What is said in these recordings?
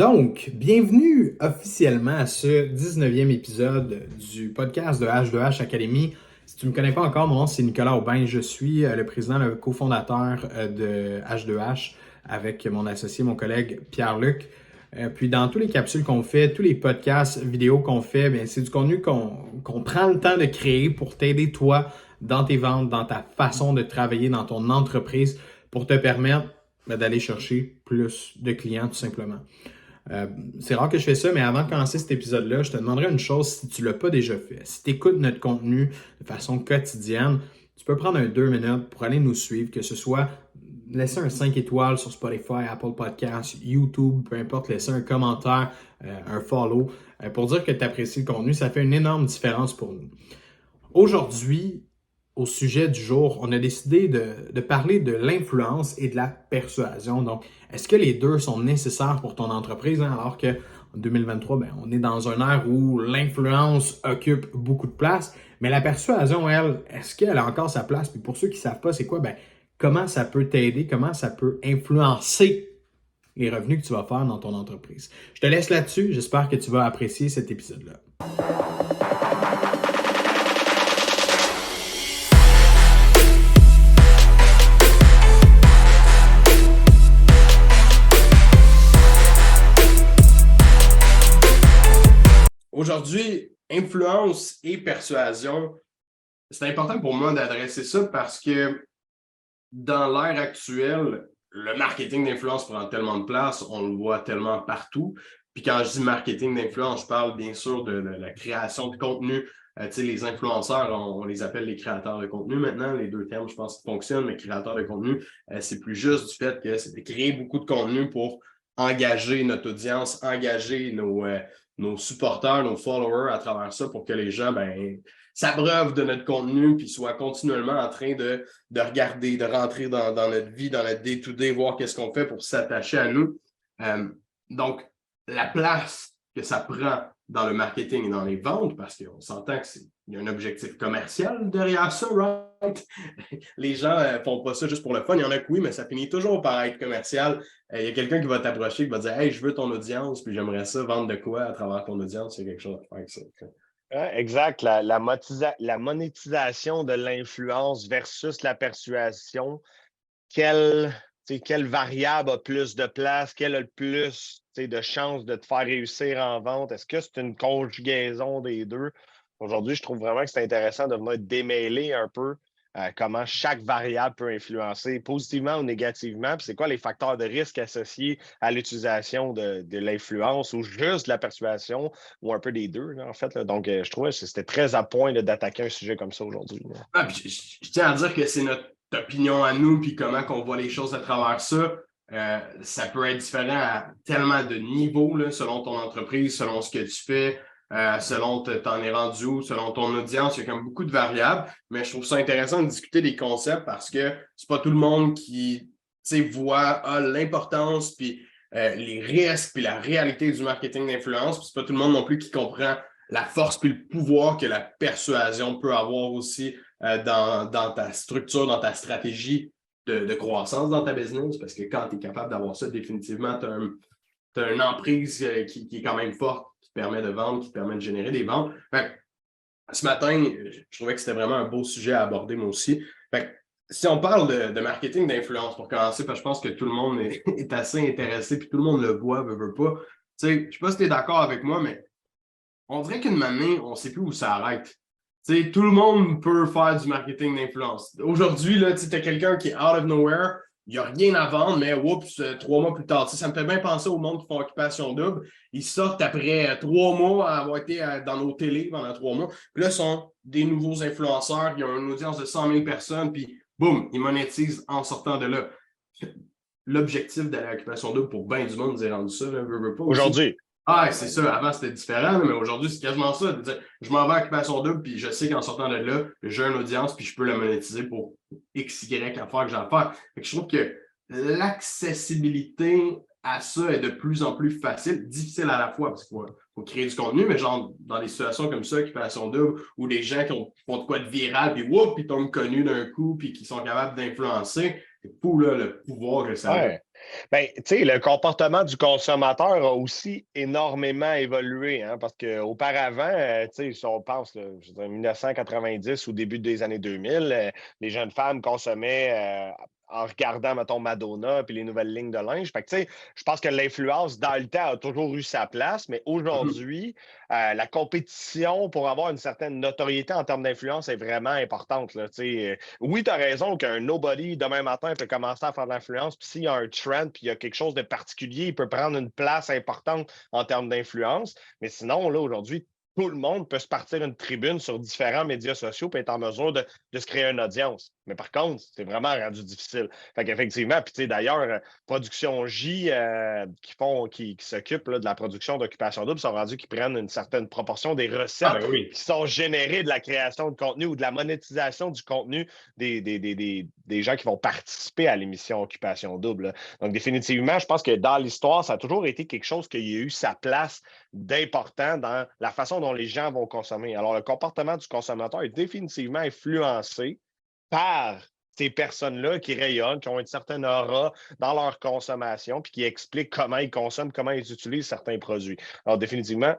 Donc, bienvenue officiellement à ce 19e épisode du podcast de H2H Academy. Si tu ne me connais pas encore, mon nom c'est Nicolas Aubin. Je suis le président, le cofondateur de H2H avec mon associé, mon collègue Pierre-Luc. Puis dans toutes les capsules qu'on fait, tous les podcasts, vidéos qu'on fait, bien, c'est du contenu qu'on prend le temps de créer pour t'aider toi dans tes ventes, dans ta façon de travailler dans ton entreprise pour te permettre d'aller chercher plus de clients tout simplement. C'est rare que je fais ça, mais avant de commencer cet épisode-là, je te demanderais une chose si tu ne l'as pas déjà fait. Si tu écoutes notre contenu de façon quotidienne, tu peux prendre 2 minutes pour aller nous suivre, que ce soit laisser un 5 étoiles sur Spotify, Apple Podcasts, YouTube, peu importe, laisser un commentaire, un follow, pour dire que tu apprécies le contenu. Ça fait une énorme différence pour nous. Aujourd'hui, au sujet du jour, on a décidé de parler de l'influence et de la persuasion. Donc, est-ce que les deux sont nécessaires pour ton entreprise, alors qu'en 2023, on est dans un ère où l'influence occupe beaucoup de place, mais la persuasion, elle, est-ce qu'elle a encore sa place? Puis pour ceux qui ne savent pas, c'est quoi? Comment ça peut t'aider? Comment ça peut influencer les revenus que tu vas faire dans ton entreprise? Je te laisse là-dessus. J'espère que tu vas apprécier cet épisode-là. Aujourd'hui, influence et persuasion, c'est important pour moi d'adresser ça parce que dans l'ère actuelle, le marketing d'influence prend tellement de place, on le voit tellement partout. Puis quand je dis marketing d'influence, je parle bien sûr de la création de contenu. Les influenceurs, on les appelle les créateurs de contenu maintenant. Les deux termes, je pense, fonctionnent, mais créateurs de contenu, c'est plus juste du fait que c'est de créer beaucoup de contenu pour engager notre audience, engager nos supporters, nos followers à travers ça pour que les gens s'abreuvent de notre contenu puis soient continuellement en train de regarder, de rentrer dans notre vie, dans notre day-to-day, voir qu'est-ce qu'on fait pour s'attacher à nous. Donc, la place que ça prend dans le marketing et dans les ventes, parce qu'on s'entend qu'il y a un objectif commercial derrière ça, right? Les gens ne font pas ça juste pour le fun. Il y en a que oui, mais ça finit toujours par être commercial. Il y a quelqu'un qui va t'approcher, qui va dire « Hey, je veux ton audience, puis j'aimerais ça vendre de quoi à travers ton audience. » Il y a quelque chose à faire avec ça. Ouais, exact. La monétisation de l'influence versus la persuasion, quelle variable a plus de place, quelle a le plus de chances de te faire réussir en vente? Est-ce que c'est une conjugaison des deux? Aujourd'hui, je trouve vraiment que c'est intéressant de venir démêler un peu comment chaque variable peut influencer positivement ou négativement. Puis c'est quoi les facteurs de risque associés à l'utilisation de l'influence ou juste de la persuasion ou un peu des deux, là, en fait. Là. Donc, je trouvais que c'était très à point là, d'attaquer un sujet comme ça aujourd'hui. Je tiens à dire que c'est notre opinion à nous, puis comment qu'on voit les choses à travers ça. Ça peut être différent à tellement de niveaux, là, selon ton entreprise, selon ce que tu fais, selon t'en es rendu où, selon ton audience. Il y a comme beaucoup de variables, mais je trouve ça intéressant de discuter des concepts parce que c'est pas tout le monde qui voit l'importance, puis les risques, puis la réalité du marketing d'influence. Puis c'est pas tout le monde non plus qui comprend la force puis le pouvoir que la persuasion peut avoir aussi dans ta structure, dans ta stratégie de croissance dans ta business, parce que quand tu es capable d'avoir ça, définitivement, tu as une emprise qui est quand même forte, qui te permet de vendre, qui te permet de générer des ventes. Ce matin, je trouvais que c'était vraiment un beau sujet à aborder, moi aussi. Si on parle de marketing d'influence, pour commencer, parce que je pense que tout le monde est assez intéressé, puis tout le monde le voit, veut pas. Je ne sais pas si tu es d'accord avec moi, mais on dirait qu'une année, on ne sait plus où ça arrête. Tout le monde peut faire du marketing d'influence. Aujourd'hui, tu as quelqu'un qui est out of nowhere, il n'y a rien à vendre, mais oups, 3 mois plus tard. Ça me fait bien penser au monde qui font occupation double. Ils sortent après 3 mois à avoir été dans nos télés pendant 3 mois. Puis là, ce sont des nouveaux influenceurs, ils ont une audience de 100 000 personnes, puis boum, ils monétisent en sortant de là. L'objectif d'aller à occupation double pour bien du monde, c'est rendu ça, veut pas aussi. Aujourd'hui. Ah, c'est ça. Avant, c'était différent, mais aujourd'hui, c'est quasiment ça. Je m'en vais à occupation double, puis je sais qu'en sortant de là, j'ai une audience, puis je peux la monétiser pour X, Y affaires que j'ai à faire. Je trouve que l'accessibilité à ça est de plus en plus facile, difficile à la fois, parce qu'il faut créer du contenu, mais genre dans des situations comme ça, occupation double, où des gens qui font de quoi de viral, puis whoop, ils tombent connus d'un coup, puis qui sont capables d'influencer. C'est fou, là, le pouvoir que ça a. Ouais. Ben, tu sais, le comportement du consommateur a aussi énormément évolué, hein, parce qu'auparavant, tu sais, si on pense, là, je veux dire, 1990 ou début des années 2000, les jeunes femmes consommaient en regardant, mettons, Madonna puis les nouvelles lignes de linge. Fait que, tu sais, je pense que l'influence dans le temps a toujours eu sa place, mais Mhm. aujourd'hui, la compétition pour avoir une certaine notoriété en termes d'influence est vraiment importante, là, tu sais. Oui, tu as raison qu'un nobody demain matin peut commencer à faire de l'influence, puis s'il y a un trend, puis il y a quelque chose de particulier, il peut prendre une place importante en termes d'influence. Mais sinon, là, aujourd'hui, tout le monde peut se partir une tribune sur différents médias sociaux et être en mesure de se créer une audience. Mais par contre, c'est vraiment rendu difficile. Fait qu'effectivement, puis tu sais, d'ailleurs, Production J qui s'occupent là, de la production d'Occupation Double sont rendus qui prennent une certaine proportion des Ah recettes ben oui. qui sont générées de la création de contenu ou de la monétisation du contenu des gens qui vont participer à l'émission Occupation Double, là. Donc, définitivement, je pense que dans l'histoire, ça a toujours été quelque chose qui a eu sa place d'important dans la façon dont les gens vont consommer. Alors, le comportement du consommateur est définitivement influencé par ces personnes-là qui rayonnent, qui ont une certaine aura dans leur consommation, puis qui expliquent comment ils consomment, comment ils utilisent certains produits. Alors, définitivement,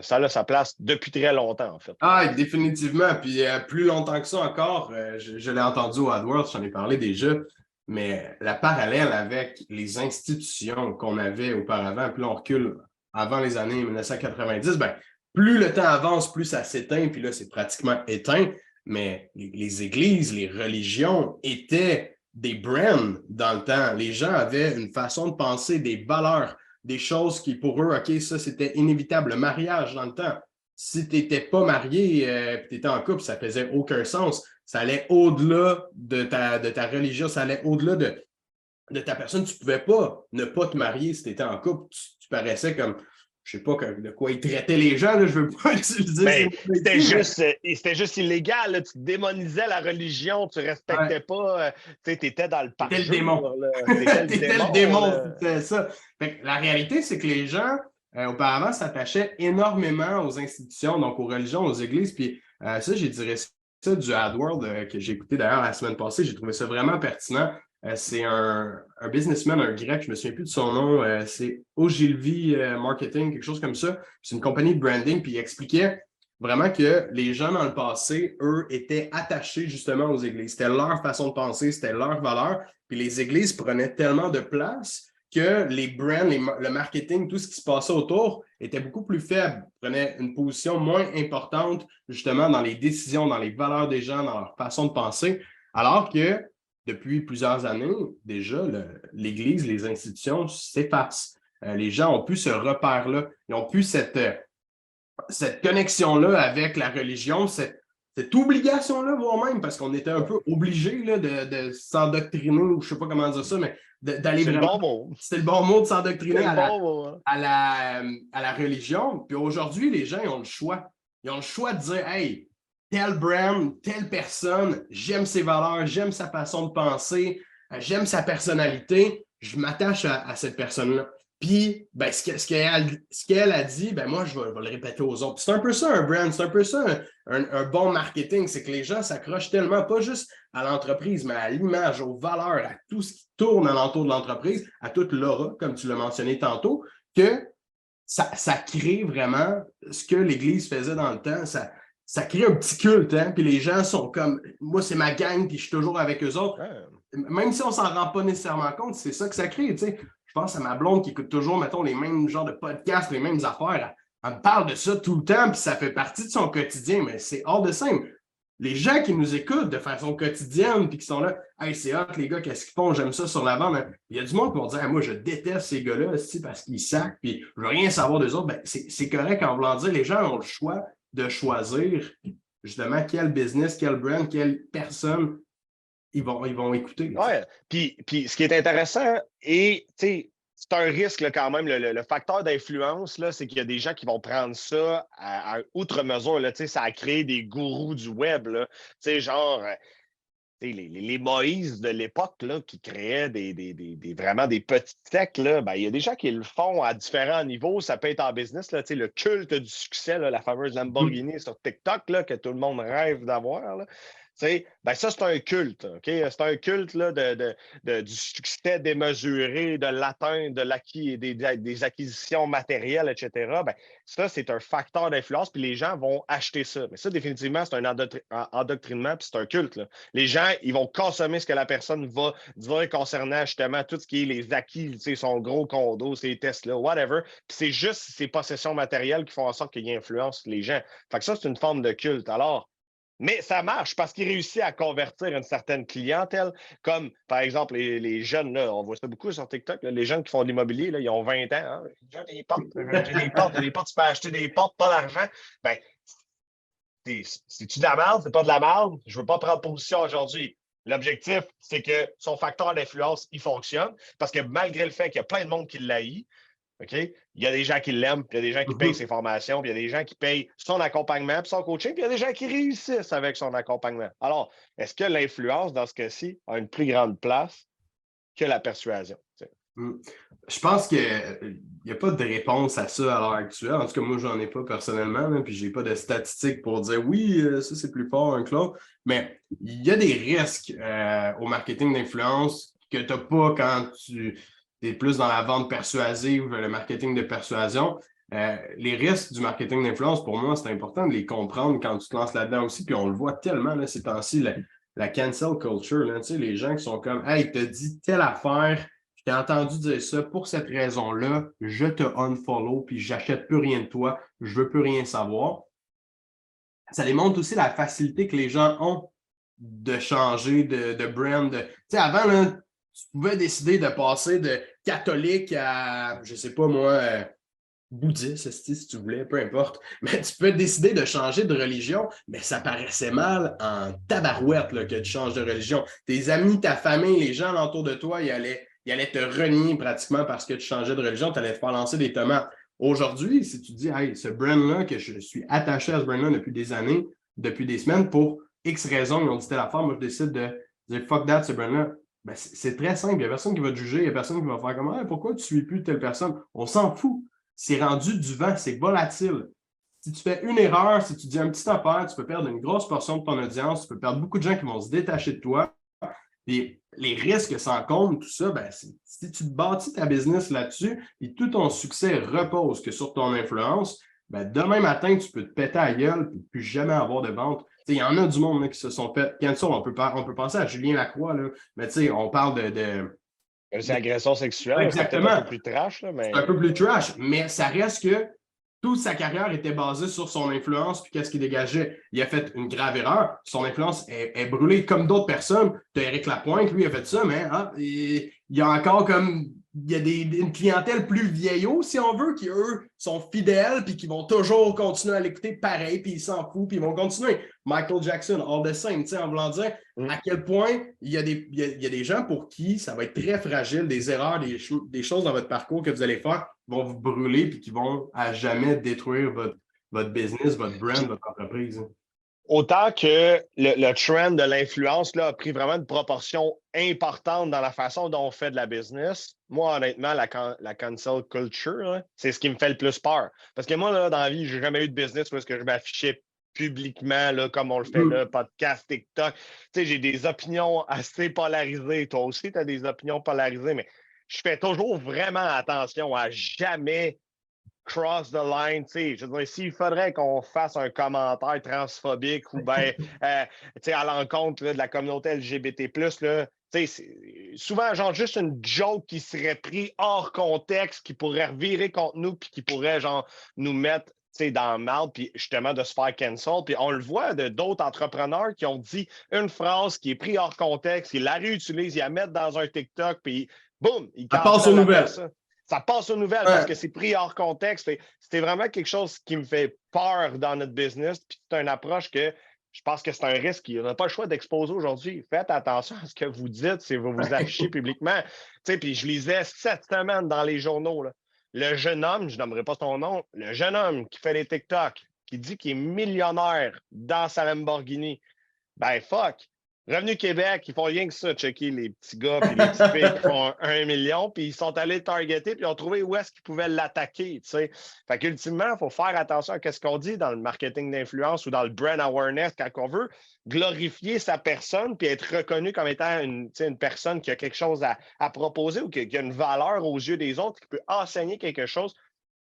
ça a sa place depuis très longtemps, en fait, là. Ah, définitivement. Puis plus longtemps que ça encore, je l'ai entendu au AdWords, j'en ai parlé déjà, mais la parallèle avec les institutions qu'on avait auparavant, puis là, on recule avant les années 1990, ben, plus le temps avance, plus ça s'éteint, puis là, c'est pratiquement éteint. Mais les églises, les religions étaient des brands dans le temps. Les gens avaient une façon de penser, des valeurs, des choses qui, pour eux, OK, ça, c'était inévitable. Le mariage dans le temps, si tu n'étais pas marié et tu étais en couple, ça faisait aucun sens. Ça allait au-delà de ta religion, ça allait au-delà de ta personne. Tu ne pouvais pas ne pas te marier si tu étais en couple. Tu paraissais comme, je ne sais pas de quoi ils traitaient les gens, là, je ne veux pas utiliser ces Ben, mots ici, mais c'était juste illégal, là. Tu démonisais la religion, tu ouais, respectais pas, tu étais dans le c'était le démon. parjure, là. T'étais le T'étais le démon, démon, là. c'était ça. Fait que la réalité, c'est que les gens, auparavant, s'attachaient énormément aux institutions, donc aux religions, aux églises. Puis ça, j'ai tiré ça du AdWorld que j'ai écouté d'ailleurs la semaine passée. J'ai trouvé ça vraiment pertinent. C'est un businessman, un grec, je ne me souviens plus de son nom. C'est Ogilvy Marketing, quelque chose comme ça. C'est une compagnie de branding. Puis il expliquait vraiment que les gens dans le passé, eux, étaient attachés justement aux églises. C'était leur façon de penser, c'était leur valeur. Puis les églises prenaient tellement de place que les brands, le marketing, tout ce qui se passait autour était beaucoup plus faible, prenait une position moins importante justement dans les décisions, dans les valeurs des gens, dans leur façon de penser. Alors que depuis plusieurs années, déjà, l'Église, les institutions s'effacent. Les gens ont plus ce repère-là. Ils ont plus cette connexion-là avec la religion, cette obligation-là, voire même, parce qu'on était un peu obligé de s'endoctriner, ou je ne sais pas comment dire ça, mais d'aller C'est le vraiment. bon mot. C'était le bon mot de C'est s'endoctriner le bon mot, hein. à la religion. Puis aujourd'hui, les gens ils ont le choix. Ils ont le choix de dire hey, tel brand, telle personne, j'aime ses valeurs, j'aime sa façon de penser, j'aime sa personnalité, je m'attache à cette personne-là. Puis, ben, ce qu'elle a dit, ben, moi, je vais le répéter aux autres. C'est un peu ça, un brand, c'est un peu ça, un bon marketing. C'est que les gens s'accrochent tellement, pas juste à l'entreprise, mais à l'image, aux valeurs, à tout ce qui tourne alentour de l'entreprise, à toute l'aura, comme tu l'as mentionné tantôt, que ça crée vraiment ce que l'Église faisait dans le temps. Ça crée un petit culte, hein? Puis les gens sont comme, moi, c'est ma gang, puis je suis toujours avec eux autres. Ouais. Même si on s'en rend pas nécessairement compte, c'est ça que ça crée, tu sais. Je pense à ma blonde qui écoute toujours, mettons, les mêmes genres de podcasts, les mêmes affaires. Elle me parle de ça tout le temps, puis ça fait partie de son quotidien, mais c'est hors de simple. Les gens qui nous écoutent de façon quotidienne, puis qui sont là, hey, c'est hot, les gars, qu'est-ce qu'ils font? J'aime ça sur la bande. Il y a du monde qui vont dire, hey, moi, je déteste ces gars-là parce qu'ils sacent, puis je veux rien savoir d'eux autres. Ben, c'est correct en voulant dire, les gens ont le choix de choisir justement quel business, quel brand, quelle personne ils vont écouter. Ouais. Puis ce qui est intéressant, et tu sais, c'est un risque là, quand même, le facteur d'influence, là, c'est qu'il y a des gens qui vont prendre ça à outre mesure. Là, tu sais, ça a créé des gourous du web. Là. Tu sais, genre, tu sais, les Moïse de l'époque là, qui créaient vraiment des petits techs, là, ben, il y a des gens qui le font à différents niveaux. Ça peut être en business, là, tu sais, le culte du succès, là, la fameuse Lamborghini sur TikTok là, que tout le monde rêve d'avoir. Là. Ben ça, c'est un culte. OK? C'est un culte là, du succès démesuré, de l'atteinte, de l'acquis et des acquisitions matérielles, etc. Ben, ça, c'est un facteur d'influence, puis les gens vont acheter ça. Mais ça, définitivement, c'est un endoctrinement, puis c'est un culte. Là. Les gens, ils vont consommer ce que la personne va dire concernant justement tout ce qui est les acquis, son gros condo, ses Tesla, whatever. Puis c'est juste ces possessions matérielles qui font en sorte qu'ils influencent les gens. Fait que ça, c'est une forme de culte. Alors, mais ça marche parce qu'il réussit à convertir une certaine clientèle, comme par exemple les jeunes, là, on voit ça beaucoup sur TikTok, là, les jeunes qui font de l'immobilier, là, ils ont 20 ans, hein, j'ai des portes, j'ai des portes, tu peux acheter des portes, pas d'argent. Ben, c'est-tu de la merde? C'est pas de la merde? Je ne veux pas prendre position aujourd'hui. L'objectif, c'est que son facteur d'influence, il fonctionne parce que malgré le fait qu'il y a plein de monde qui l'haït, OK? Il y a des gens qui l'aiment, puis il y a des gens qui payent ses formations, puis il y a des gens qui payent son accompagnement, puis son coaching, puis il y a des gens qui réussissent avec son accompagnement. Alors, est-ce que l'influence, dans ce cas-ci, a une plus grande place que la persuasion? Je pense qu'il n'y a pas de réponse à ça à l'heure actuelle. En tout cas, moi, je n'en ai pas personnellement, là, puis je n'ai pas de statistiques pour dire oui, ça c'est plus fort un que l'autre. Mais il y a des risques au marketing d'influence que tu n'as pas quand tu es plus dans la vente persuasive, le marketing de persuasion. Les risques du marketing d'influence, pour moi, c'est important de les comprendre quand tu te lances là-dedans aussi. Puis on le voit tellement là, ces temps-ci, la cancel culture, là, les gens qui sont comme hey, il t'a dit telle affaire. J'ai entendu dire ça pour cette raison-là, je te unfollow, puis j'achète plus rien de toi, je veux plus rien savoir. Ça démontre aussi la facilité que les gens ont de changer de brand. Tu sais, avant, là, tu pouvais décider de passer de catholique à, je sais pas moi, bouddhiste, si tu voulais, peu importe. Mais tu peux décider de changer de religion, mais ça paraissait mal en tabarouette là, que tu changes de religion. Tes amis, ta famille, les gens autour de toi, ils allaient te renier pratiquement parce que tu changeais de religion, tu allais te faire lancer des tomates. Aujourd'hui, si tu dis, hey, ce brand-là, que je suis attaché à ce brand-là depuis des années, depuis des semaines, pour X raisons, ils ont dit telle affaire, moi je décide de dire fuck that, ce brand-là. Ben, c'est très simple. Il n'y a personne qui va te juger, il n'y a personne qui va faire comme hey, pourquoi tu ne suis plus telle personne? On s'en fout. C'est rendu du vent, c'est volatile. Si tu fais une erreur, si tu dis un petit affaire, tu peux perdre une grosse portion de ton audience, tu peux perdre beaucoup de gens qui vont se détacher de toi. Puis les risques que ça encombre, tout ça, ben, si tu bâtis ta business là-dessus et tout ton succès repose que sur ton influence, ben, demain matin, tu peux te péter à la gueule et plus jamais avoir de vente. Il y en a du monde là, qui se sont fait. Cancel, on peut penser à Julien Lacroix, là, mais on parle de c'est agression sexuelle, exactement. C'est un peu plus trash. Là, mais... C'est un peu plus trash, mais ça reste que toute sa carrière était basée sur son influence puis qu'est-ce qu'il dégageait. Il a fait une grave erreur. Son influence est brûlée comme d'autres personnes. Tu as Éric Lapointe, lui, a fait ça, mais il y a encore comme. Il y a une clientèle plus vieillot, si on veut, qui, eux, sont fidèles puis qui vont toujours continuer à l'écouter pareil, puis ils s'en foutent, puis ils vont continuer. Michael Jackson, all the same, en voulant dire à quel point il y a des gens pour qui ça va être très fragile, des erreurs, des choses dans votre parcours que vous allez faire qui vont vous brûler puis qui vont à jamais détruire votre business, votre brand, votre entreprise. Autant que le trend de l'influence là, a pris vraiment une proportion importante dans la façon dont on fait de la business, moi, honnêtement, la cancel culture, c'est ce qui me fait le plus peur. Parce que moi, là, dans la vie, je n'ai jamais eu de business parce que je m'affichais publiquement, là, comme on le fait là, podcast, TikTok. Tu sais, j'ai des opinions assez polarisées. Toi aussi, tu as des opinions polarisées, mais je fais toujours vraiment attention à jamais cross the line, tu sais, je veux dire, s'il faudrait qu'on fasse un commentaire transphobique ou bien, tu sais, à l'encontre là, de la communauté LGBT+, là, tu sais, souvent, genre, juste une joke qui serait prise hors contexte, qui pourrait revirer contre nous, puis qui pourrait, genre, nous mettre, tu sais, dans le mal, puis justement, de se faire cancel. Puis on le voit de d'autres entrepreneurs qui ont dit une phrase qui est prise hors contexte, ils la réutilisent, ils la mettent dans un TikTok, puis boum, ils passe aux nouvelles. Ça passe aux nouvelles parce que c'est pris hors contexte. C'était vraiment quelque chose qui me fait peur dans notre business. Puis c'est une approche que je pense que c'est un risque qu'on n'a pas le choix d'exposer aujourd'hui. Faites attention à ce que vous dites si vous vous affichez publiquement. Puis je lisais cette semaine dans les journaux, là, le jeune homme, je nommerai pas son nom, le jeune homme qui fait des TikTok, qui dit qu'il est millionnaire dans sa Lamborghini. Ben fuck! Revenu Québec, ils font rien que ça, checker les petits gars puis les petites filles qui font 1 million, puis ils sont allés targeter, puis ils ont trouvé où est-ce qu'ils pouvaient l'attaquer, tu sais. Fait qu'ultimement, il faut faire attention à ce qu'on dit dans le marketing d'influence ou dans le brand awareness quand on veut glorifier sa personne puis être reconnu comme étant une personne qui a quelque chose à proposer ou qui a une valeur aux yeux des autres, qui peut enseigner quelque chose.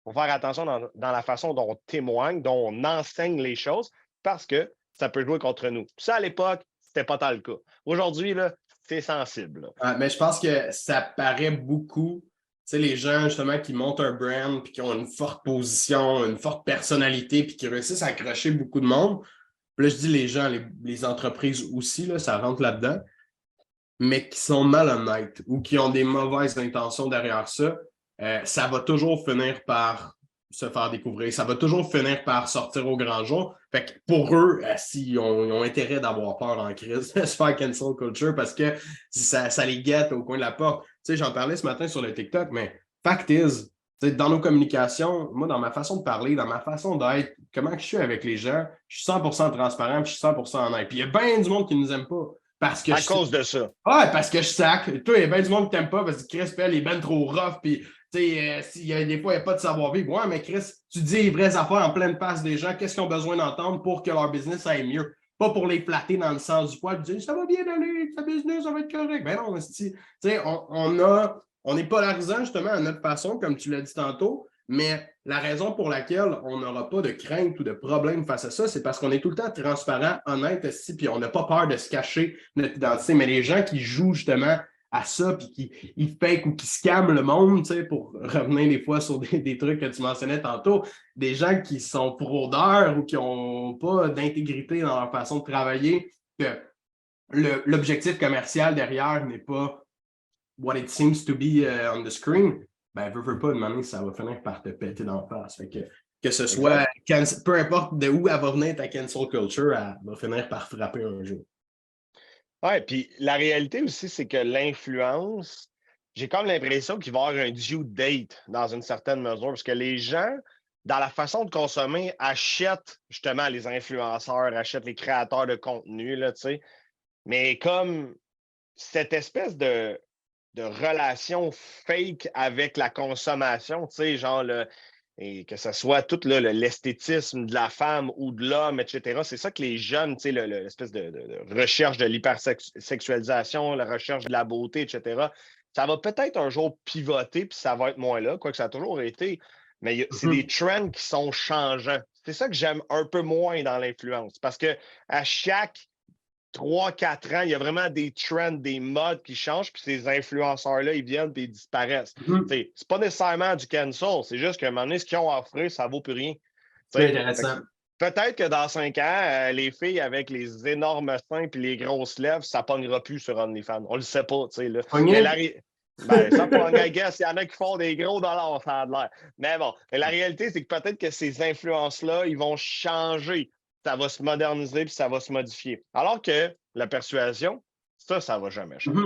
Il faut faire attention dans la façon dont on témoigne, dont on enseigne les choses, parce que ça peut jouer contre nous. Ça, à l'époque, c'était pas tant le cas. Aujourd'hui, là, c'est sensible. Mais je pense que ça paraît beaucoup. Tu sais, les gens, justement, qui montent un brand, puis qui ont une forte position, une forte personnalité, puis qui réussissent à accrocher beaucoup de monde. Puis là, je dis les gens, les entreprises aussi, là, ça rentre là-dedans, mais qui sont malhonnêtes ou qui ont des mauvaises intentions derrière ça, ça va toujours finir par se faire découvrir. Ça va toujours finir par sortir au grand jour. Fait que pour eux, ils ont intérêt d'avoir peur en crise, de se faire cancel culture parce que ça les guette au coin de la porte. Tu sais, j'en parlais ce matin sur le TikTok, mais fact is, dans nos communications, moi, dans ma façon de parler, dans ma façon d'être, comment je suis avec les gens, je suis 100% transparent, puis je suis 100% honnête. Puis il y a bien du monde qui ne nous aime pas. Parce que à cause de ça. Ouais, parce que je sac. Toi, il y a bien du monde qui t'aime pas parce que Chris Pell est ben trop rough. Puis, tu sais, des fois, il n'y a pas de savoir-vivre. Ouais, mais Chris, tu dis les vraies affaires en pleine face des gens. Qu'est-ce qu'ils ont besoin d'entendre pour que leur business aille mieux? Pas pour les flatter dans le sens du poil et dire ça va bien aller, ta business, ça va être correct. Ben non, tu sais, on est polarisant justement à notre façon, comme tu l'as dit tantôt. Mais la raison pour laquelle on n'aura pas de crainte ou de problème face à ça, c'est parce qu'on est tout le temps transparent, honnête, puis on n'a pas peur de se cacher notre identité. Mais les gens qui jouent justement à ça, puis qui fake ou qui scamment le monde, tu sais, pour revenir des fois sur des trucs que tu mentionnais tantôt, des gens qui sont fraudeurs ou qui n'ont pas d'intégrité dans leur façon de travailler, que l'objectif commercial derrière n'est pas what it seems to be on the screen. Ben, veux pas, demander ça va finir par te péter dans la face. Fait que ce soit, peu importe de où elle va venir ta cancel culture, elle va finir par frapper un jour. Oui, puis la réalité aussi, c'est que l'influence, j'ai comme l'impression qu'il va y avoir un due date dans une certaine mesure, parce que les gens, dans la façon de consommer, achètent justement les influenceurs, achètent les créateurs de contenu, là, tu sais. Mais comme cette espèce de relation fake avec la consommation, tu sais, genre, et que ce soit tout l'esthétisme de la femme ou de l'homme, etc. C'est ça que les jeunes, tu sais, l'espèce de recherche de l'hypersexualisation, la recherche de la beauté, etc. Ça va peut-être un jour pivoter, puis ça va être moins là, quoique ça a toujours été. Mais c'est des trends qui sont changeants. C'est ça que j'aime un peu moins dans l'influence. Parce que à chaque 3-4 ans, il y a vraiment des trends, des modes qui changent, puis ces influenceurs-là, ils viennent et ils disparaissent. C'est pas nécessairement du cancel, c'est juste qu'à un moment donné, ce qu'ils ont offert, ça vaut plus rien. C'est intéressant. Peut-être que dans 5 ans, les filles avec les énormes seins et les grosses lèvres, ça pognera plus sur OnlyFans. On le sait pas, tu sais. Là. Mais ça pogne, I guess. Il y en a qui font des gros dollars, ça a de l'air. Mais bon, la réalité, c'est que peut-être que ces influences-là, ils vont changer. Ça va se moderniser puis ça va se modifier. Alors que la persuasion, ça ne va jamais changer.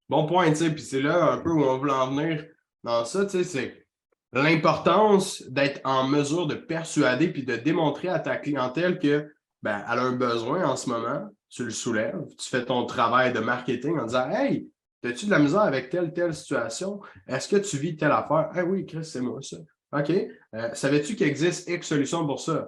Bon point, tu sais, puis c'est là un peu où on veut en venir dans ça, tu sais, c'est l'importance d'être en mesure de persuader puis de démontrer à ta clientèle que ben, elle a un besoin en ce moment, tu le soulèves, tu fais ton travail de marketing en disant hey, as-tu de la misère avec telle situation? Est-ce que tu vis telle affaire? Ah oui, Chris, c'est moi ça. OK. Savais-tu qu'il existe X solution pour ça?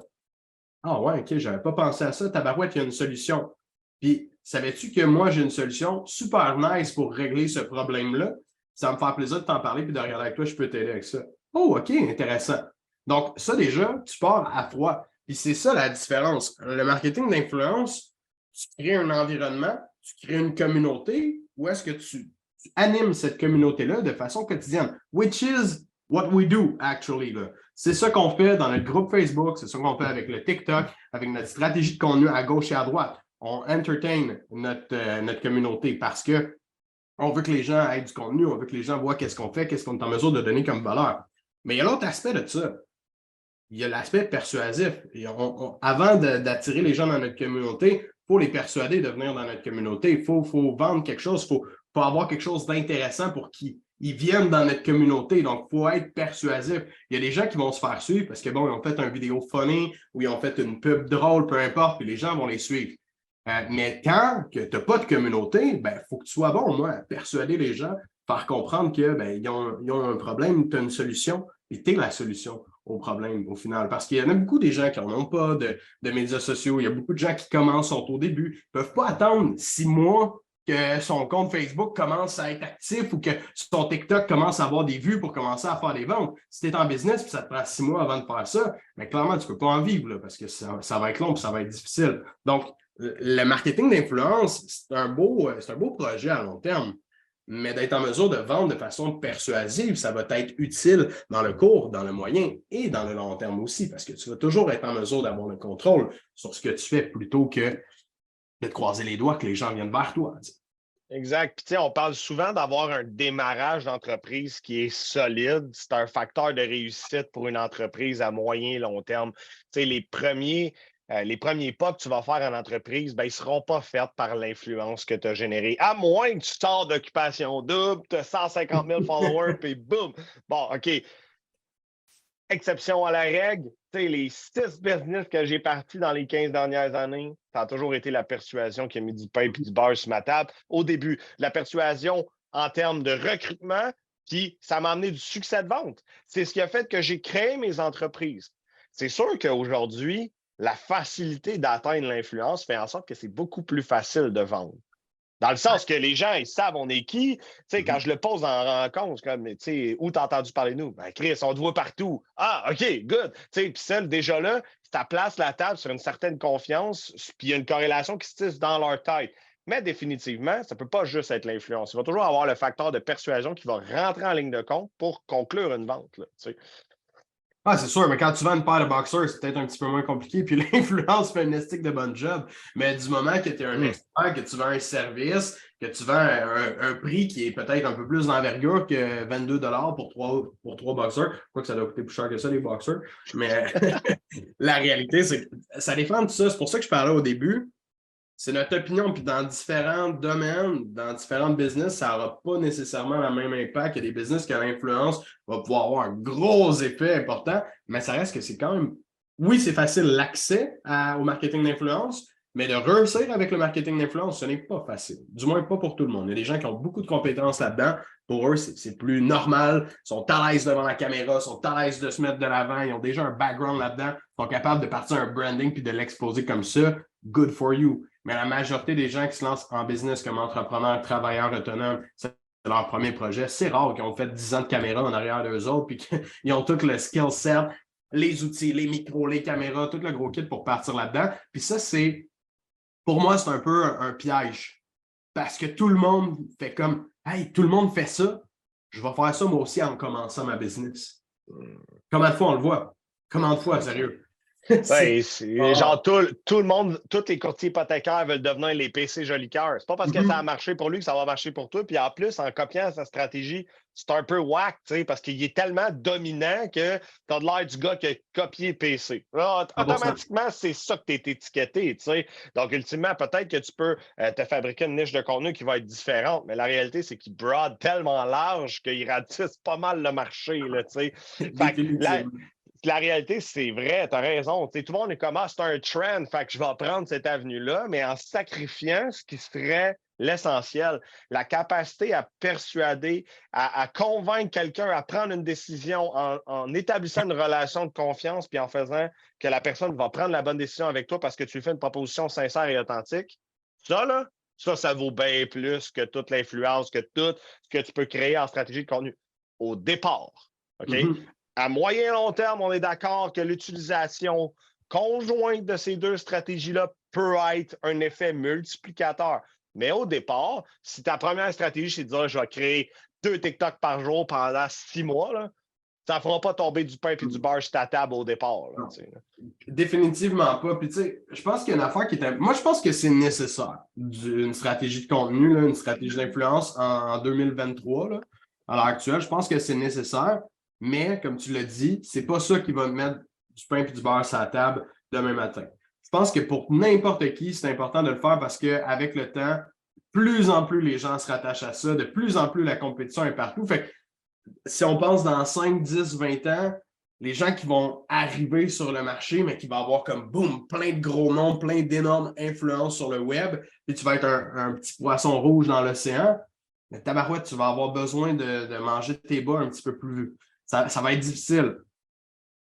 Ah ouais, OK, j'avais pas pensé à ça. Tabarouette, il y a une solution. Puis, savais-tu que moi, j'ai une solution super nice pour régler ce problème-là? Ça va me faire plaisir de t'en parler puis de regarder avec toi, je peux t'aider avec ça. Oh, OK, intéressant. Donc, ça déjà, tu pars à froid. Puis c'est ça la différence. Le marketing d'influence, tu crées un environnement, tu crées une communauté, où est-ce que tu animes cette communauté-là de façon quotidienne, which is what we do, actually. Là. C'est ça qu'on fait dans notre groupe Facebook, c'est ça qu'on fait avec le TikTok, avec notre stratégie de contenu à gauche et à droite. On entertain notre communauté parce que on veut que les gens aient du contenu, on veut que les gens voient qu'est-ce qu'on fait, qu'est-ce qu'on est en mesure de donner comme valeur. Mais il y a l'autre aspect de ça. Il y a l'aspect persuasif. Et avant d'attirer les gens dans notre communauté, il faut les persuader de venir dans notre communauté. Il faut vendre quelque chose, il faut avoir quelque chose d'intéressant pour qu'ils viennent dans notre communauté. Donc, il faut être persuasif. Il y a des gens qui vont se faire suivre parce que, bon, ils ont fait une vidéo funny ou ils ont fait une pub drôle, peu importe, puis les gens vont les suivre. Mais quand tu n'as pas de communauté, il faut que tu sois bon, moi, à persuader les gens, faire comprendre qu'ils ont un problème, tu as une solution, et tu es la solution au problème au final. Parce qu'il y en a beaucoup des gens qui n'en ont pas de médias sociaux. Il y a beaucoup de gens qui commencent, sont au début, ne peuvent pas attendre 6 mois que son compte Facebook commence à être actif ou que son TikTok commence à avoir des vues pour commencer à faire des ventes. Si tu es en business et ça te prend 6 mois avant de faire ça, mais clairement, tu ne peux pas en vivre là, parce que ça va être long et ça va être difficile. Donc, le marketing d'influence, c'est un beau projet à long terme. Mais d'être en mesure de vendre de façon persuasive, ça va être utile dans le court, dans le moyen et dans le long terme aussi, parce que tu vas toujours être en mesure d'avoir le contrôle sur ce que tu fais plutôt que de te croiser les doigts que les gens viennent vers toi. Exact. Puis, on parle souvent d'avoir un démarrage d'entreprise qui est solide. C'est un facteur de réussite pour une entreprise à moyen et long terme. Les premiers pas que tu vas faire en entreprise, ils ne seront pas faits par l'influence que tu as générée. À moins que tu sors d'occupation double, tu as 150 000 followers, puis boum! Bon, OK. Exception à la règle, les 6 business que j'ai partis dans les 15 dernières années, ça a toujours été la persuasion qui a mis du pain et du beurre sur ma table. Au début, la persuasion en termes de recrutement, puis ça m'a amené du succès de vente. C'est ce qui a fait que j'ai créé mes entreprises. C'est sûr qu'aujourd'hui, la facilité d'atteindre l'influence fait en sorte que c'est beaucoup plus facile de vendre. Dans le sens que les gens, ils savent on est qui. Quand je le pose en rencontre, comme, où t'as entendu parler de nous? Ben, Chris, on te voit partout. Ah, OK, good. Puis ça, déjà là, ça place la table sur une certaine confiance, puis il y a une corrélation qui se tisse dans leur tête. Mais définitivement, ça ne peut pas juste être l'influence. Il va toujours avoir le facteur de persuasion qui va rentrer en ligne de compte pour conclure une vente. Là, Ah, c'est sûr, mais quand tu vends une paire de boxers, c'est peut-être un petit peu moins compliqué, puis l'influence fait une estique de bon job. Mais du moment que tu es un expert, que tu vends un service, que tu vends un prix qui est peut-être un peu plus d'envergure que 22 pour trois boxers, quoique ça doit coûter plus cher que ça, les boxers. Mais la réalité, c'est que ça dépend de ça. C'est pour ça que je parlais au début. C'est notre opinion, puis dans différents domaines, dans différents business, ça n'aura pas nécessairement le même impact. Il y a des business que l'influence va pouvoir avoir un gros effet important, mais ça reste que c'est quand même... Oui, c'est facile l'accès au marketing d'influence, mais de réussir avec le marketing d'influence, ce n'est pas facile. Du moins, pas pour tout le monde. Il y a des gens qui ont beaucoup de compétences là-dedans. Pour eux, c'est plus normal. Ils sont à l'aise devant la caméra, sont à l'aise de se mettre de l'avant. Ils ont déjà un background là-dedans. Ils sont capables de partir un branding puis de l'exposer comme ça. Good for you. Mais la majorité des gens qui se lancent en business comme entrepreneurs, travailleurs autonomes, c'est leur premier projet. C'est rare qu'ils ont fait 10 ans de caméra en arrière d'eux autres puis qu'ils ont tout le skill set, les outils, les micros, les caméras, tout le gros kit pour partir là-dedans. Puis ça, pour moi, c'est un peu un piège. Parce que tout le monde fait comme « Hey, tout le monde fait ça, je vais faire ça moi aussi en commençant ma business. » Combien de fois on le voit? Combien de fois, sérieux? Genre, tout le monde, tous les courtiers hypothécaires veulent devenir les PC Jolicoeur. C'est pas parce que ça a marché pour lui que ça va marcher pour toi. Puis en plus, en copiant sa stratégie, c'est un peu whack, parce qu'il est tellement dominant que tu as l'air du gars qui a copié PC. Là, automatiquement, c'est ça que tu es étiqueté. Donc, ultimement, peut-être que tu peux te fabriquer une niche de contenu qui va être différente, mais la réalité, c'est qu'il broad tellement large qu'il ratisse pas mal le marché. Là, la réalité, c'est vrai, tu as raison. Tout le monde est comme c'est un trend, fait que je vais prendre cette avenue-là, mais en sacrifiant ce qui serait l'essentiel, la capacité à persuader, à convaincre quelqu'un à prendre une décision en établissant une relation de confiance puis en faisant que la personne va prendre la bonne décision avec toi parce que tu lui fais une proposition sincère et authentique. Ça vaut bien plus que toute l'influence, que tout ce que tu peux créer en stratégie de contenu au départ. OK? À moyen et long terme, on est d'accord que l'utilisation conjointe de ces deux stratégies-là peut être un effet multiplicateur. Mais au départ, si ta première stratégie, c'est de dire je vais créer 2 TikTok par jour pendant 6 mois, là, ça ne fera pas tomber du pain et du beurre sur ta table au départ. Là, définitivement pas. Puis, je pense qu'il y a une affaire qui est. Moi, je pense que c'est nécessaire, une stratégie de contenu, là, une stratégie d'influence en 2023. Là, à l'heure actuelle, je pense que c'est nécessaire. Mais, comme tu l'as dit, c'est pas ça qui va te mettre du pain et du beurre sur la table demain matin. Je pense que pour n'importe qui, c'est important de le faire parce qu'avec le temps, plus en plus les gens se rattachent à ça, de plus en plus la compétition est partout. Fait que si on pense dans 5, 10, 20 ans, les gens qui vont arriver sur le marché, mais qui vont avoir comme boum, plein de gros noms, plein d'énormes influences sur le web, puis tu vas être un petit poisson rouge dans l'océan, mais tabarouette, tu vas avoir besoin de manger tes bas un petit peu plus. Ça va être difficile.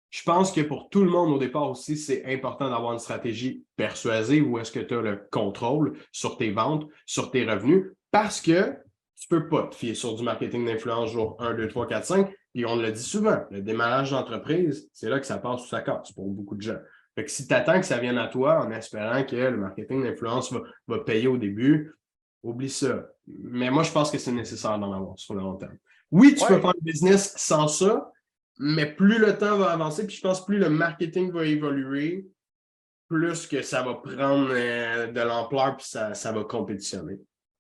Je pense que pour tout le monde au départ aussi, c'est important d'avoir une stratégie persuasive où est-ce que tu as le contrôle sur tes ventes, sur tes revenus, parce que tu ne peux pas te fier sur du marketing d'influence jour 1, 2, 3, 4, 5. Et on le dit souvent, le démarrage d'entreprise, c'est là que ça passe ou ça casse pour beaucoup de gens. Fait que si tu attends que ça vienne à toi en espérant que le marketing d'influence va payer au début, oublie ça. Mais moi, je pense que c'est nécessaire d'en avoir sur le long terme. Oui, tu peux Ouais. faire le business sans ça, mais plus le temps va avancer, puis je pense plus le marketing va évoluer, plus que ça va prendre de l'ampleur, puis ça va compétitionner.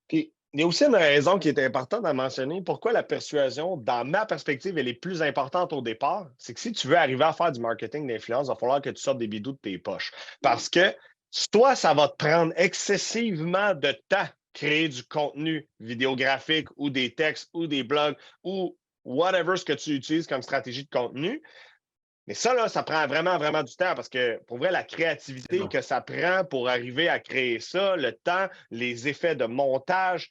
Puis, il y a aussi une raison qui est importante à mentionner. Pourquoi la persuasion, dans ma perspective, elle est plus importante au départ? C'est que si tu veux arriver à faire du marketing d'influence, il va falloir que tu sortes des bidous de tes poches. Parce que toi, ça va te prendre excessivement de temps créer du contenu vidéographique ou des textes ou des blogs ou whatever ce que tu utilises comme stratégie de contenu. Mais ça, là, ça prend vraiment, vraiment du temps parce que pour vrai, la créativité que ça prend pour arriver à créer ça, le temps, les effets de montage,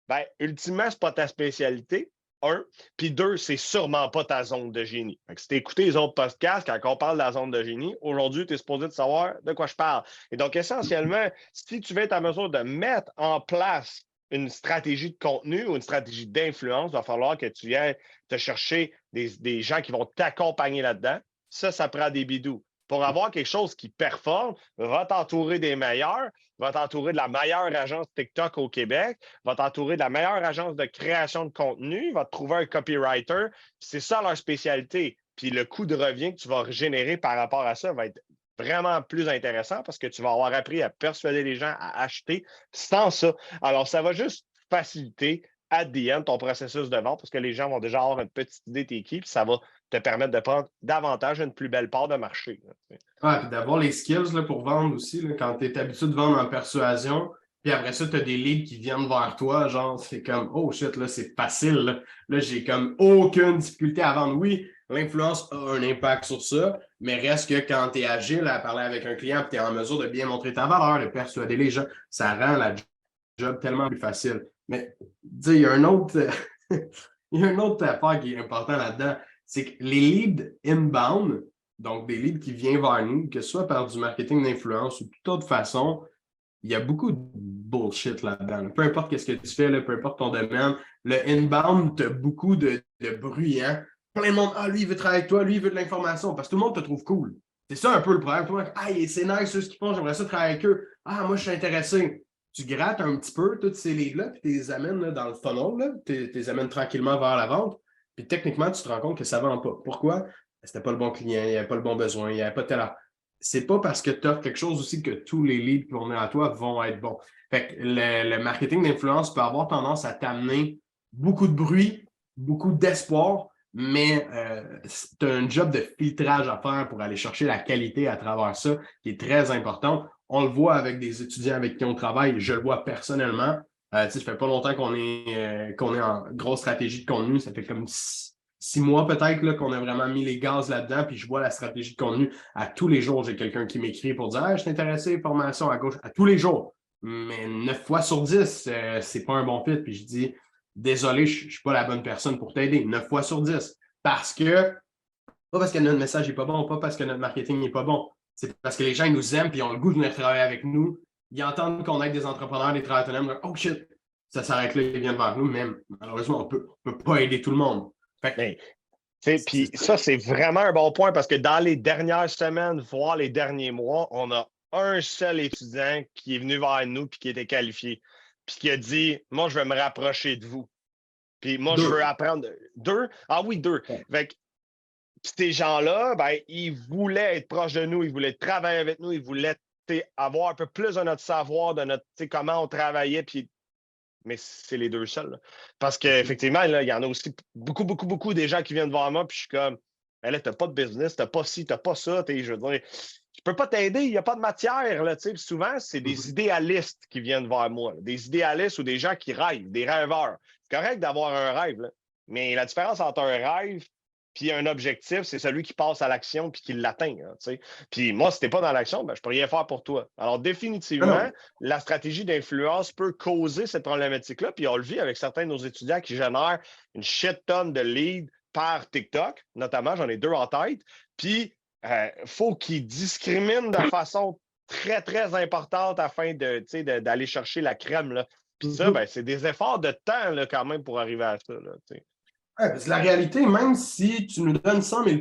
ben, ultimement, c'est pas ta spécialité. Un. Puis deux, c'est sûrement pas ta zone de génie. Fait que si tu écouté les autres podcasts, quand on parle de la zone de génie, aujourd'hui, tu es supposé de savoir de quoi je parle. Et donc, essentiellement, si tu veux être en mesure de mettre en place une stratégie de contenu ou une stratégie d'influence, il va falloir que tu ailles te chercher des gens qui vont t'accompagner là-dedans. Ça prend des bidous. Pour avoir quelque chose qui performe, va t'entourer des meilleurs, va t'entourer de la meilleure agence TikTok au Québec, va t'entourer de la meilleure agence de création de contenu, va te trouver un copywriter. C'est ça leur spécialité. Puis le coût de revient que tu vas générer par rapport à ça va être vraiment plus intéressant parce que tu vas avoir appris à persuader les gens à acheter sans ça. Alors, ça va juste faciliter at the end ton processus de vente parce que les gens vont déjà avoir une petite idée de t'es qui, puis ça va te permettre de prendre davantage une plus belle part de marché. Ouais, puis d'avoir les skills là, pour vendre aussi, là, quand tu es habitué de vendre en persuasion, puis après ça, tu as des leads qui viennent vers toi, genre, c'est comme, oh shit, là, c'est facile. Là j'ai comme aucune difficulté à vendre. Oui, l'influence a un impact sur ça, mais reste que quand tu es agile à parler avec un client, tu es en mesure de bien montrer ta valeur, de persuader les gens, ça rend la job tellement plus facile. Mais, tu sais, il y a un autre, il y a une autre affaire qui est importante là-dedans, c'est que les leads inbound, donc des leads qui viennent vers nous, que ce soit par du marketing d'influence ou toute autre façon, il y a beaucoup de bullshit là-dedans. Là. Peu importe ce que tu fais, là, peu importe ton domaine, le inbound, tu as beaucoup de bruit. Hein? Plein de monde, ah, lui, il veut travailler avec toi, lui, il veut de l'information, parce que tout le monde te trouve cool. C'est ça un peu le problème. Tout le monde, ah, c'est nice, ceux qui font, j'aimerais ça travailler avec eux. Ah, moi, je suis intéressé. Tu grattes un petit peu toutes ces leads-là, puis tu les amènes là, dans le funnel, tu les amènes tranquillement vers la vente, puis techniquement, tu te rends compte que ça ne vend pas. Pourquoi? C'était pas le bon client, il n'y avait pas le bon besoin, il n'y avait pas tel. C'est pas parce que tu offres quelque chose aussi que tous les leads qui vont venir à toi vont être bons. Fait que le marketing d'influence peut avoir tendance à t'amener beaucoup de bruit, beaucoup d'espoir, mais tu as un job de filtrage à faire pour aller chercher la qualité à travers ça, qui est très important. On le voit avec des étudiants avec qui on travaille, je le vois personnellement. Ça fait pas longtemps qu'on est en grosse stratégie de contenu, ça fait comme 6 mois peut-être là, qu'on a vraiment mis les gaz là-dedans, puis je vois la stratégie de contenu. À tous les jours, j'ai quelqu'un qui m'écrit pour dire je suis intéressé, formation à gauche, à tous les jours. Mais 9 fois sur 10, c'est pas un bon fit. Puis je dis désolé, je suis pas la bonne personne pour t'aider. 9 fois sur 10. Pas parce que notre message n'est pas bon, pas parce que notre marketing n'est pas bon. C'est parce que les gens ils nous aiment et ils ont le goût de venir travailler avec nous. Ils entendent qu'on aide des entrepreneurs, des travailleurs autonomes. Oh shit, ça s'arrête là, ils viennent vers nous. Même malheureusement, on peut pas aider tout le monde. Fait puis ça, c'est vraiment un bon point parce que dans les dernières semaines, voire les derniers mois, on a un seul étudiant qui est venu vers nous puis qui était qualifié. Puis qui a dit moi, je vais me rapprocher de vous. Puis moi, je veux apprendre. Deux? Ah oui, deux. Fait que ces gens-là, ben, ils voulaient être proches de nous, ils voulaient travailler avec nous, ils voulaient avoir un peu plus de notre savoir, de notre comment on travaillait, puis mais c'est les deux seuls. Là. Parce qu'effectivement, il y en a aussi beaucoup des gens qui viennent voir moi, puis je suis comme, ben là, t'as pas de business, t'as pas ci, t'as pas ça, je veux dire, je peux pas t'aider, il n'y a pas de matière. Là, souvent, c'est des idéalistes qui viennent vers moi, là, des idéalistes ou des gens qui rêvent, des rêveurs. C'est correct d'avoir un rêve, là, mais la différence entre un rêve puis un objectif, c'est celui qui passe à l'action puis qui l'atteint. Hein, tu sais. Puis moi, si tu n'es pas dans l'action, ben, je ne peux rien faire pour toi. Alors, définitivement, la stratégie d'influence peut causer cette problématique-là. Puis on le vit avec certains de nos étudiants qui génèrent une shit tonne de leads par TikTok, notamment, j'en ai 2 en tête. Puis, faut qu'ils discriminent de façon très, très importante afin d'aller chercher la crème. Là. Puis ça, ben, c'est des efforts de temps là, quand même pour arriver à ça. Là, ouais, parce que la réalité, même si tu nous donnes 100 000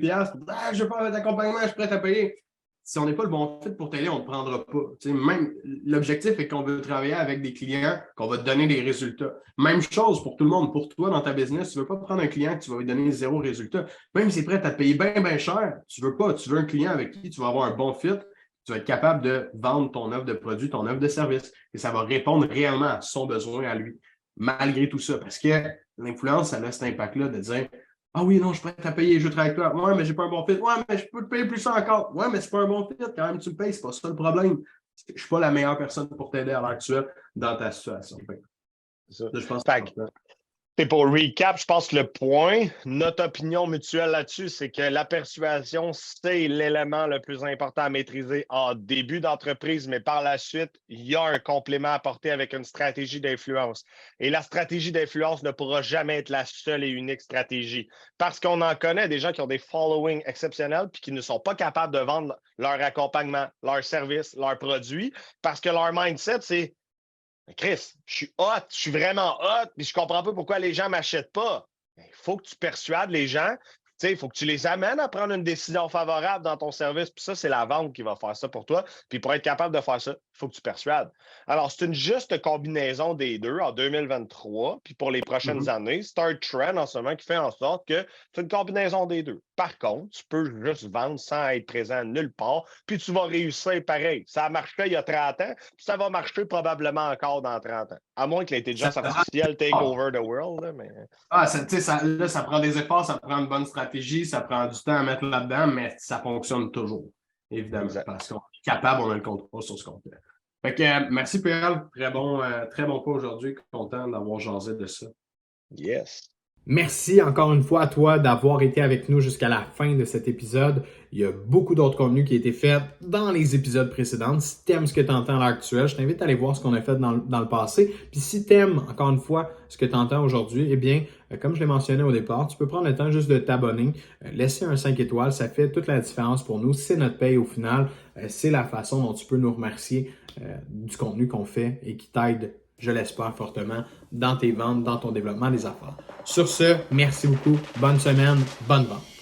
je veux pas d'accompagnement, je suis prêt à payer. Si on n'est pas le bon fit pour t'aider, on ne te prendra pas. Même l'objectif est qu'on veut travailler avec des clients, qu'on va te donner des résultats. Même chose pour tout le monde, pour toi dans ta business. Tu ne veux pas prendre un client que tu vas lui donner 0 résultat. Même s'il est prêt à te payer bien, bien cher, tu veux pas. Tu veux un client avec qui tu vas avoir un bon fit. Tu vas être capable de vendre ton offre de produit, ton offre de service. Et ça va répondre réellement à son besoin à lui, malgré tout ça. Parce que l'influence, ça a cet impact-là de dire ah oui, non, je suis prêt à payer, je travaille avec toi. Ouais, mais j'ai pas un bon fit. Ouais, mais je peux te payer plus cher encore. Ouais, mais c'est pas un bon fit. Quand même, tu me payes, c'est pas ça le problème. Je suis pas la meilleure personne pour t'aider à l'heure actuelle dans ta situation. Ça. Je pense que pour recap, je pense que le point, notre opinion mutuelle là-dessus, c'est que la persuasion, c'est l'élément le plus important à maîtriser en début d'entreprise, mais par la suite, il y a un complément à apporter avec une stratégie d'influence. Et la stratégie d'influence ne pourra jamais être la seule et unique stratégie parce qu'on en connaît des gens qui ont des followings exceptionnels puis qui ne sont pas capables de vendre leur accompagnement, leur service, leurs produits parce que leur mindset, c'est Chris, je suis hot, je suis vraiment hot, mais je comprends pas pourquoi les gens ne m'achètent pas. Il faut que tu persuades les gens. Il faut que tu les amènes à prendre une décision favorable dans ton service. Puis ça, c'est la vente qui va faire ça pour toi. Puis pour être capable de faire ça, il faut que tu persuades. Alors, c'est une juste combinaison des deux en 2023. Puis pour les prochaines années, c'est un trend en ce moment qui fait en sorte que c'est une combinaison des deux. Par contre, tu peux juste vendre sans être présent nulle part. Puis tu vas réussir pareil. Ça a marché il y a 30 ans. Puis ça va marcher probablement encore dans 30 ans. À moins que l'intelligence artificielle take over the world. Là, mais... ça prend des efforts, ça prend une bonne stratégie, ça prend du temps à mettre là-dedans, mais ça fonctionne toujours, évidemment. Exact. Parce qu'on est capable, on a le contrôle sur ce qu'on fait. Fait que merci Pierre, très bon pas aujourd'hui. Content d'avoir jasé de ça. Yes. Merci encore une fois à toi d'avoir été avec nous jusqu'à la fin de cet épisode. Il y a beaucoup d'autres contenus qui ont été faits dans les épisodes précédents. Si tu aimes ce que tu entends à l'heure actuelle, je t'invite à aller voir ce qu'on a fait dans le passé. Puis si tu aimes, encore une fois, ce que tu entends aujourd'hui, eh bien, comme je l'ai mentionné au départ, tu peux prendre le temps juste de t'abonner, laisser un 5 étoiles, ça fait toute la différence pour nous. C'est notre paye au final. C'est la façon dont tu peux nous remercier du contenu qu'on fait et qui t'aide, je l'espère fortement, dans tes ventes, dans ton développement des affaires. Sur ce, merci beaucoup, bonne semaine, bonne vente.